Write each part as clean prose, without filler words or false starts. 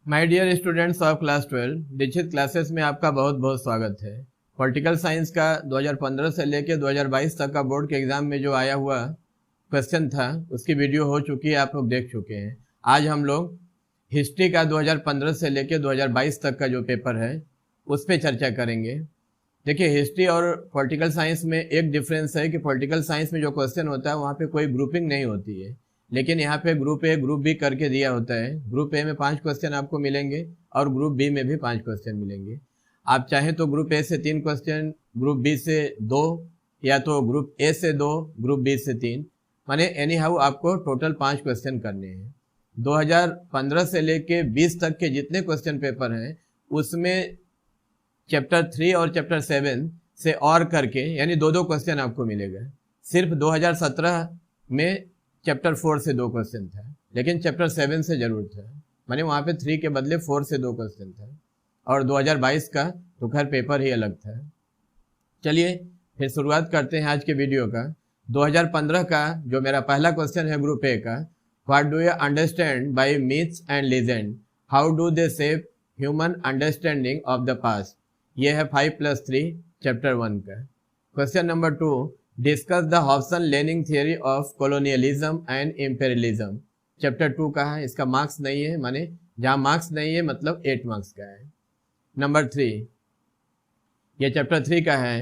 My dear students of class 12 Dikshit classes में आपका बहुत बहुत स्वागत है। पॉलिटिकल साइंस का 2015 से लेकर 2022 तक का बोर्ड के एग्जाम में जो आया हुआ क्वेश्चन था उसकी वीडियो हो चुकी है, आप लोग देख चुके हैं। आज हम लोग हिस्ट्री का 2015 से लेकर 2022 तक का जो पेपर है उस पर चर्चा करेंगे। देखिए, हिस्ट्री और पॉलिटिकल साइंस में एक डिफरेंस है कि पॉलिटिकल साइंस में जो क्वेश्चन होता है वहाँ पे कोई ग्रुपिंग नहीं होती है, लेकिन यहाँ पे ग्रुप ए ग्रुप बी करके दिया होता है। ग्रुप ए में 5 क्वेश्चन आपको मिलेंगे और ग्रुप बी में भी 5 क्वेश्चन मिलेंगे। आप चाहें तो ग्रुप ए से 3 क्वेश्चन, ग्रुप बी से 2, या तो ग्रुप ए से 2, ग्रुप बी से 3, माने एनी हाउ आपको टोटल 5 क्वेश्चन करने हैं। 2015 से लेके 20 तक के जितने क्वेश्चन पेपर हैं उसमें चैप्टर 3 और चैप्टर 7 से और करके यानी 2-2 क्वेश्चन आपको मिलेगा। सिर्फ 2017 में चैप्टर 4 से 2 क्वेश्चन था, लेकिन चैप्टर 7 से जरूर था, माने वहाँ पे 3 के बदले 4 से 2 क्वेश्चन था। और 2022 का तो खैर पेपर ही अलग था। चलिए फिर शुरुआत करते हैं आज के वीडियो का। 2015 का जो मेरा पहला क्वेश्चन है ग्रुप ए का, what do you understand by myths and legend, how do they shape human understanding of the past. ये है 5+3 चैप्टर 1 का। Question number 2, discuss the Hobson Lenin theory of colonialism and imperialism. Chapter 2 का है, इसका marks नहीं है, माने जहाँ मार्क्स नहीं है मतलब 8 मार्क्स का है। नंबर 3, ये चैप्टर 3 का है,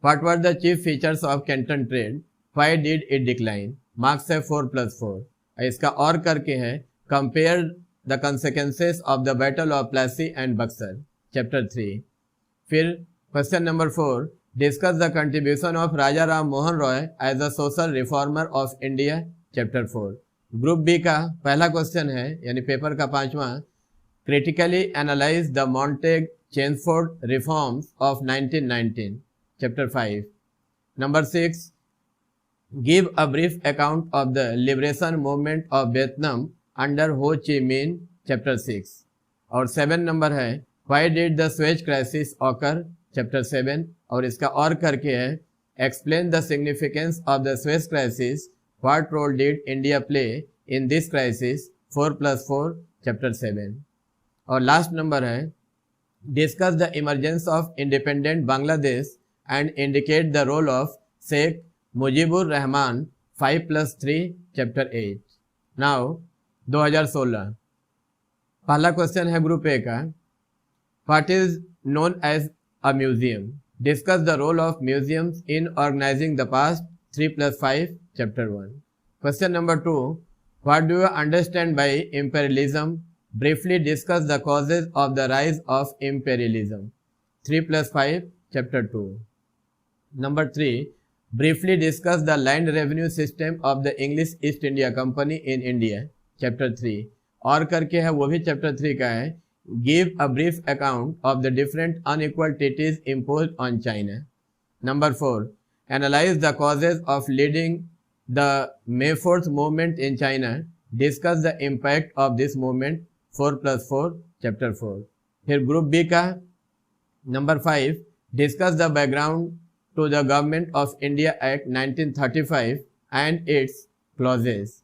what were the chief features of Canton trade, why did it decline. Marks है 4+4। इसका और करके है, compare the consequences of the battle of Plassey and Buxar, chapter 3। फिर question number 4, discuss the contribution of Raja Ram Mohan Roy as a social reformer of India, chapter 4। Group B का पहला question है यानी पेपर का 5वां, critically analyse the Montagu Chelmsford reforms of 1919, chapter 5। Number 6, give a brief account of the liberation movement of Vietnam under Ho Chi Minh, chapter 6। और 7 number है, why did the Suez crisis occur, chapter 7। और इसका और करके है, explain the significance of the Suez crisis, what role did India play in this crisis, 4+4 chapter 7। और last number है, discuss the emergence of independent Bangladesh and indicate the role of Sheikh Mujibur Rahman, 5+3 chapter 8। Now 2016 पहला question है group A का, what is known as a museum, discuss the role of museums in organising the past, 3+5 chapter 1। Question number 2, what do you understand by imperialism, briefly discuss the causes of the rise of imperialism, 3+5 chapter 2। Number 3, briefly discuss the land revenue system of the English East India company in India, chapter 3। और करके है वो भी chapter 3 का है, give a brief account of the different unequal treaties imposed on China. Number 4, analyze the causes of leading the May 4th movement in China. Discuss the impact of this movement, 4+4 chapter 4. फिर group B का number 5, discuss the background to the Government of India Act 1935 and its clauses.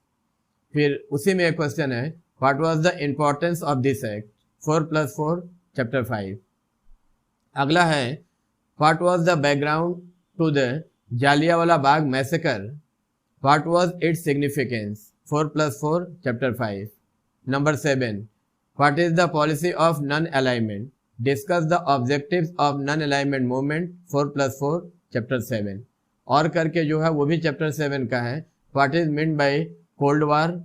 फिर उसी में एक question है, what was the importance of this act, 4+4 chapter 5। अगला है, what was the background to the Jallianwala Bagh massacre, what was its significance, 4+4 chapter 5। Number 7, what is the policy of non alignment, discuss the objectives of non alignment movement, 4+4 chapter 7। और करके जो है वो भी chapter 7 का है, what is mean by cold war,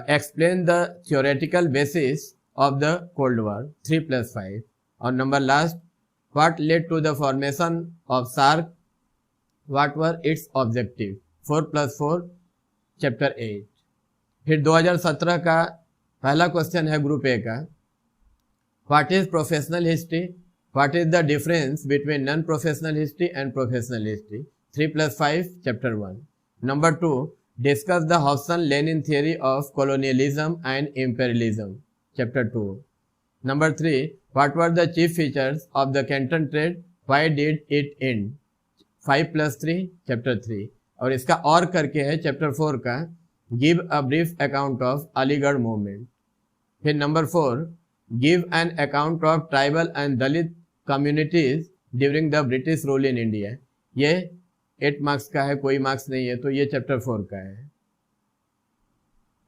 explain the theoretical basis of the Cold War, 3+5। और number last, what led to the formation of SAARC, what were its objective, 4+4 chapter 8। फिर 2017 का पहला क्वेश्चन है ग्रुप ए का, what is professional history, what is the difference between non professional history and professional history, 3+5 chapter 1। Number 2, discuss the Hobson Lenin theory of colonialism and imperialism, chapter 2। Number 3, what were the chief features of the Canton trade, why did it end, 5+3 chapter 3। और इसका और करके है chapter 4 का, give a brief account of Aligarh movement. फिर number 4, give an account of tribal and Dalit communities during the British rule in India. ये 8 marks का है, कोई मार्क्स नहीं है, तो ये चैप्टर 4 का है।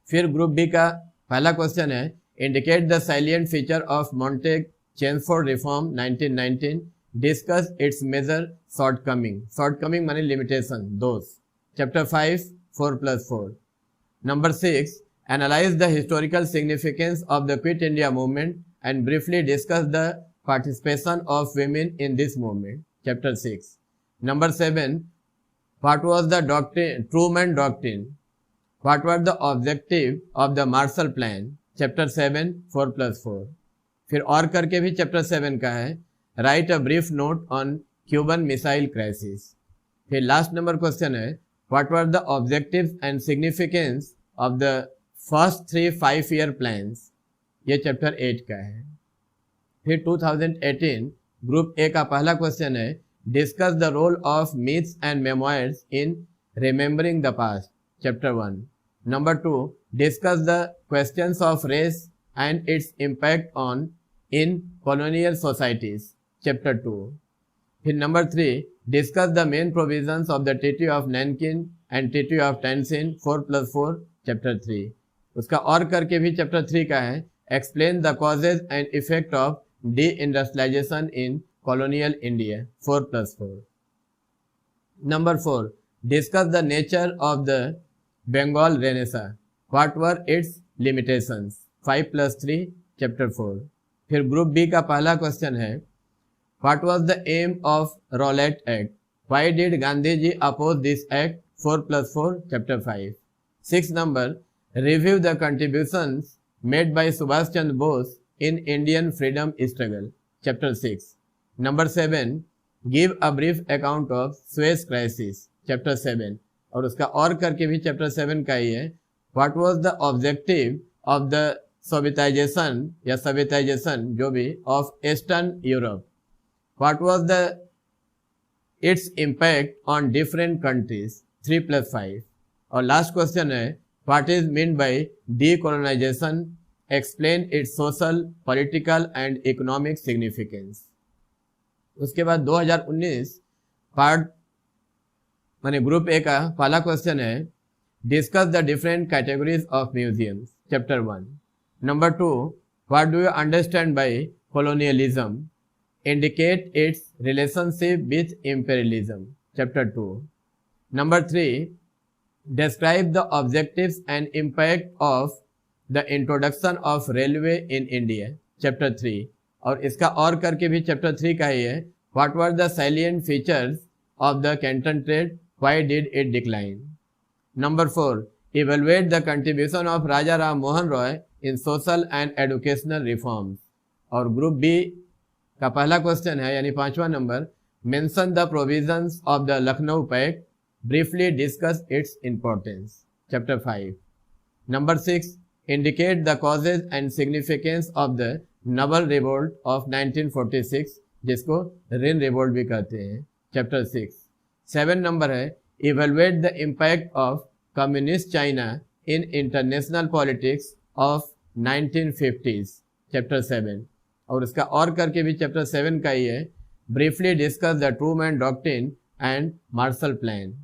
फिर ग्रुप बी का पहला क्वेश्चन है, indicate the salient feature of Montagu Chelmsford reform 1919, discuss its major shortcoming माने लिमिटेशन, दोष। Chapter 5 4+4। Number 6, analyse the historical significance of the Quit India movement and briefly discuss the participation of women in this movement, chapter 6. Number 7, what was the Truman Doctrine? What were the objective of the Marshall Plan, chapter 7 4+4. फिर और करके भी chapter 7 का है, right a brief note on Cuban missile crisis. फिर last number question है, what were the objectives and significance of the first 3 5-year plans, ये chapter 8 का है। फिर 2018 ग्रुप ए का पहला क्वेश्चन है, discuss the role of myths and memoirs in remembering the past, chapter 1। Number 2, discuss the questions of race and its impact on in colonial societies, chapter 2। फिर number 3, discuss the main provisions of the treaty of Nanking and treaty of Tientsin 4+4, chapter 3। उसका और करके भी chapter 3 का है, explain the causes and effect of de-industrialization in colonial India, 4+4. Number 4, discuss the nature of the Bengal Renaissance. What were its limitations, 5+3, chapter 4. फिर group B का पहला question है, what was the aim of Rowlatt Act? Why did Gandhi ji oppose this act, 4+4, chapter 5. 6 number, review the contributions made by Subhash Chandra Bose in Indian freedom struggle, chapter 6. Number 7, give a brief account of Suez crisis, chapter 7. और उसका और करके भी chapter 7 का ही है, what was the objective of the Sovietization या Sovietization जो भी of Eastern Europe, what was the its impact on different countries, 3+5. और लास्ट क्वेश्चन है, what is meant by decolonization, explain its social, political and economic significance. उसके बाद 2019 part माने group A का पहला क्वेश्चन है, discuss the different categories of museums, chapter 1. Number 2, what do you understand bye colonialism, indicate its relationship with imperialism, chapter 2. Number 3, describe the objectives and impact of the introduction of railway in India, chapter 3. और इसका और करके भी chapter 3 का ही है, what were the salient features of the Canton trade, why did it decline. Number 4, evaluate the contribution of Raja Ram Mohan Roy in social and educational reforms. और group B का पहला क्वेश्चन है यानी 5वां number, mention the provisions of the Lucknow pact, briefly discuss its importance, chapter 5. Number 6, indicate the causes and significance of the Naval Revolt of 1946, जिसको रिन revolt भी कहते हैं, चैप्टर 6. 7 नंबर है, evaluate the impact of communist China in international politics of 1950s, chapter 7. और इसका और करके भी चैप्टर 7 का ही है, briefly discuss the Truman doctrine and Marshall plan.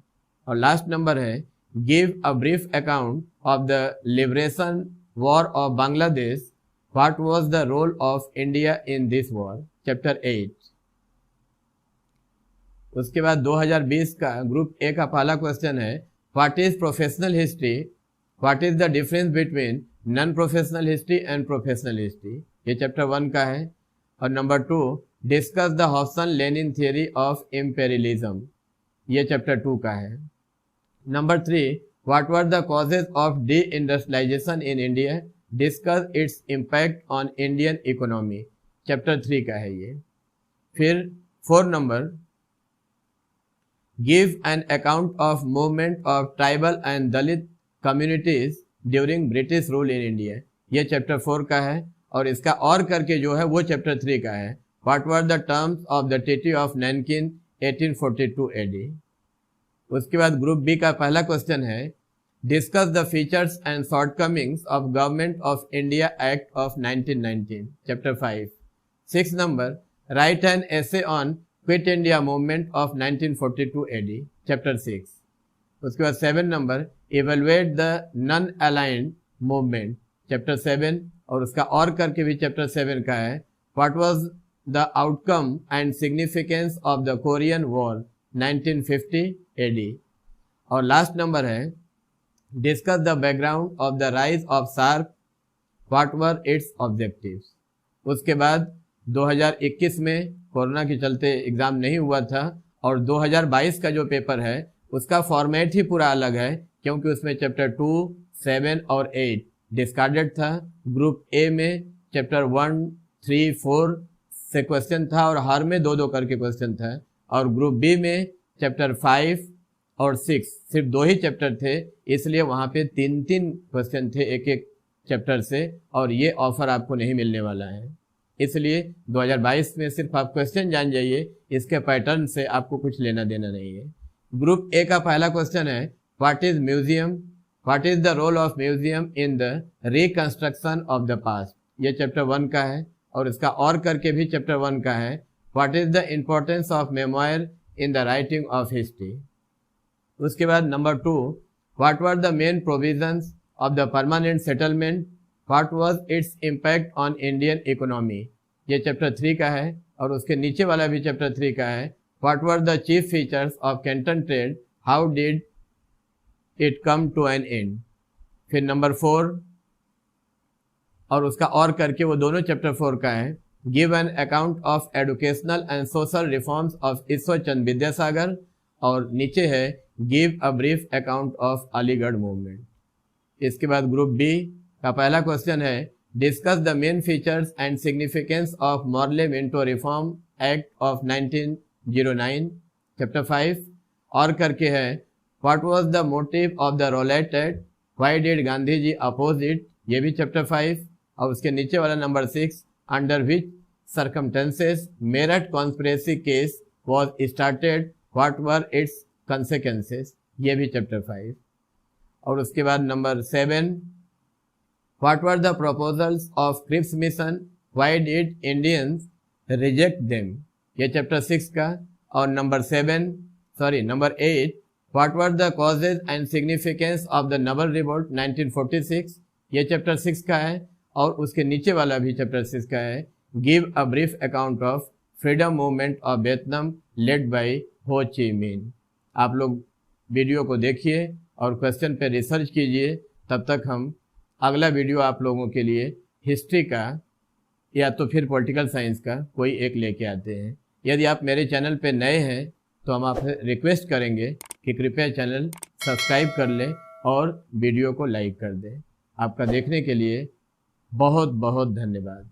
और लास्ट नंबर है, give a brief account of the liberation war of Bangladesh, what was the role of India in this war, chapter 8. उसके बाद 2020 का ग्रुप ए का पहला question है, what is professional history, what is the difference between non professional history and professional history, ये chapter 1 का है. और number 2, discuss the Hobson Lenin theory of imperialism, ये चैप्टर 2 का है. Number 3, what were the causes of de industrialisation in India, discuss its impact on Indian economy, chapter 3 का है ये. फिर 4 number, give an account of movement of tribal and Dalit communities during British rule in India, ये chapter 4 का है. और इसका और करके जो है वो चैप्टर 3 का है, what were the terms of the treaty of Nanking 1842 AD. उसके बाद ग्रुप बी का पहला क्वेश्चन है, discuss the features and shortcomings of government of India act of 1919, chapter 5। 6 number, right an essay on quit India movement of 1942 AD, chapter 6। उसके बाद 7 number, evaluate the non aligned movement, chapter 7। और उसका और करके भी chapter 7 का है, what was the outcome and significance of the Korean war 1950 AD। और लास्ट नंबर है, discuss the background of the rise of SAARC, what were its objectives. उसके बाद 2021 में कोरोना के चलते एग्ज़ाम नहीं हुआ था, और 2022 का जो पेपर है उसका फॉर्मेट ही पूरा अलग है, क्योंकि उसमें चैप्टर 2, 7 और 8 डिस्कार्डेड था। ग्रुप ए में चैप्टर 1, 3, 4 से क्वेश्चन था और हर में 2-2 करके क्वेश्चन था, और ग्रुप बी में चैप्टर 5 और 6 सिर्फ 2 ही चैप्टर थे, इसलिए वहाँ पे 3-3 क्वेश्चन थे एक एक चैप्टर से, और ये ऑफर आपको नहीं मिलने वाला है। इसलिए 2022 में सिर्फ आप क्वेश्चन जान जाइए, इसके पैटर्न से आपको कुछ लेना देना नहीं है। ग्रुप ए का पहला क्वेश्चन है, what is museum, what is the role of museum in the reconstruction of the past, ये चैप्टर 1 का है, और इसका और करके भी चैप्टर 1 का है, what is the importance of memoir in the writing of history. उसके बाद number 2, what were the main provisions of the permanent settlement, what was it's impact on Indian economy, ये चैप्टर 3 का है, और उसके नीचे वाला भी चैप्टर 3 का है, what were the chief features of Canton trade, how did it come to an end. फिर नंबर 4 और उसका और करके वो दोनों चैप्टर 4 का है, give an account of educational and social reforms of Ishwar Chand Vidyasagar, और नीचे है give a brief account of Aligarh movement. इसके बाद ग्रुप बी का पहला क्वेश्चन है, discuss the main features and significance of Morley Minto reform act of 1909, chapter 5। और करके है, what was the motive of the Rowlatt act, why did Gandhi ji oppose it, ये भी चैप्टर 5। और उसके नीचे वाला number 6, under which circumstances Meerut conspiracy case was started, what were its consequences, ये भी चैप्टर 5। और उसके बाद number 7, what were the proposals of Cripps mission, why did Indians reject them, ये चैप्टर 6 का। और number 8, what were the causes and significance of the naval revolt 1946, ये chapter 6 का है। और उसके नीचे वाला भी चैप्टर 6 का है, give a brief account of freedom movement of Vietnam led by हो ची मिन। आप लोग वीडियो को देखिए और क्वेश्चन पे रिसर्च कीजिए, तब तक हम अगला वीडियो आप लोगों के लिए हिस्ट्री का या तो फिर पॉलिटिकल साइंस का कोई एक लेके आते हैं। यदि आप मेरे चैनल पे नए हैं तो हम आपसे रिक्वेस्ट करेंगे कि कृपया चैनल सब्सक्राइब कर लें और वीडियो को लाइक कर दें। आपका देखने के लिए बहुत बहुत धन्यवाद।